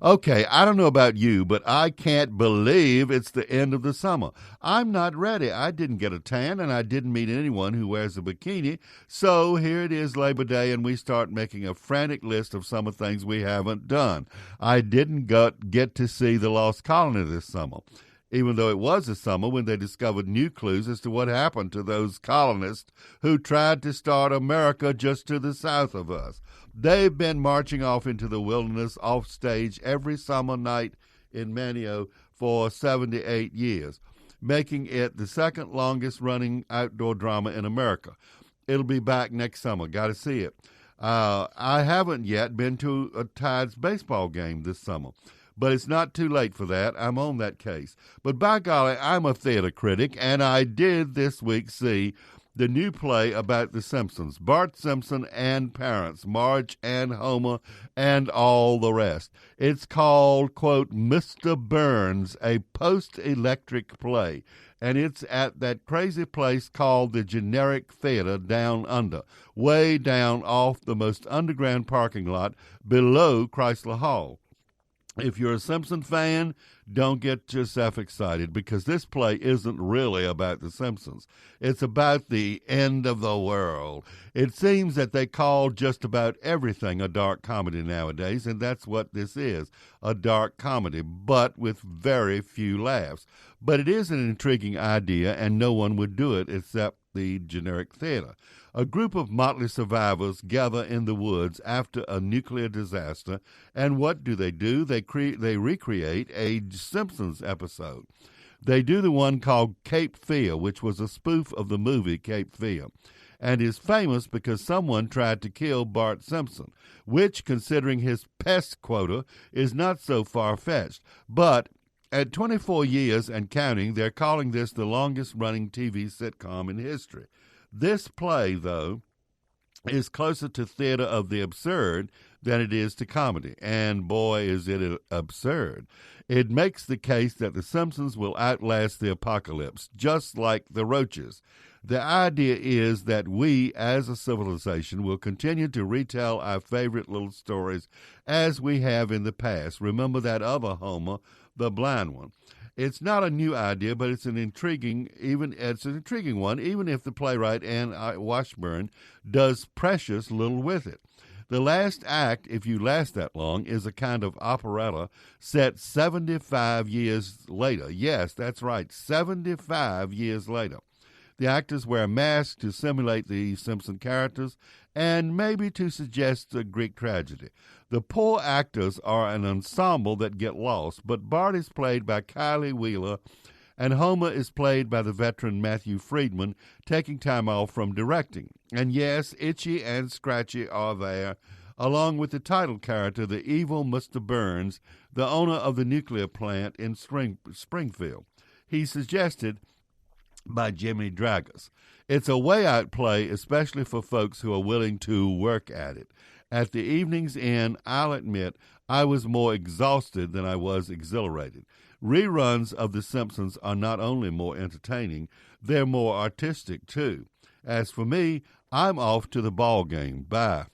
Okay, I don't know about you, but I can't believe it's the end of the summer. I'm not ready. I didn't get a tan and I didn't meet anyone who wears a bikini. So here it is, Labor Day, and we start making a frantic list of summer things we haven't done. I didn't get to see the Lost Colony this summer, even though it was a summer when they discovered new clues as to what happened to those colonists who tried to start America just to the south of us. They've been marching off into the wilderness off stage every summer night in Manio for 78 years, making it the second longest running outdoor drama in America. It'll be back next summer. Got to see it. I haven't yet been to a Tides baseball game this summer, but it's not too late for that. I'm on that case. But by golly, I'm a theater critic, and I did this week see the new play about the Simpsons, Bart Simpson and parents, Marge and Homer, and all the rest. It's called, quote, Mr. Burns, a post-electric play, and it's at that crazy place called the Generic Theater down under, way down off the most underground parking lot below Chrysler Hall. If you're a Simpson fan, don't get yourself excited because this play isn't really about the Simpsons. It's about the end of the world. It seems that they call just about everything a dark comedy nowadays, and that's what this is, a dark comedy, but with very few laughs. But it is an intriguing idea, and no one would do it except the Generic Theater. A group of motley survivors gather in the woods after a nuclear disaster, and what do? They recreate a Simpsons episode. They do the one called Cape Fear, which was a spoof of the movie Cape Fear, and is famous because someone tried to kill Bart Simpson, which, considering his pest quota, is not so far-fetched. But at 24 years and counting, they're calling this the longest-running TV sitcom in history. This play, though, is closer to theater of the absurd than it is to comedy, and boy, is it absurd. It makes the case that The Simpsons will outlast the apocalypse, just like the Roaches. The idea is that we, as a civilization, will continue to retell our favorite little stories as we have in the past. Remember that other Homer, the blind one. It's not a new idea, but it's an intriguing one, even if the playwright Anne Washburn does precious little with it. The last act, if you last that long, is a kind of operetta set 75 years later. Yes, that's right, 75 years later. The actors wear masks to simulate the Simpson characters and maybe to suggest a Greek tragedy. The poor actors are an ensemble that get lost, but Bart is played by Kylie Wheeler, and Homer is played by the veteran Matthew Friedman, taking time off from directing. And yes, Itchy and Scratchy are there, along with the title character, the evil Mr. Burns, the owner of the nuclear plant in Springfield. He's suggested by Jimmy Dragas. It's a way-out play, especially for folks who are willing to work at it. At the evening's end, I'll admit, I was more exhausted than I was exhilarated. Reruns of The Simpsons are not only more entertaining, they're more artistic, too. As for me, I'm off to the ball game. Bye.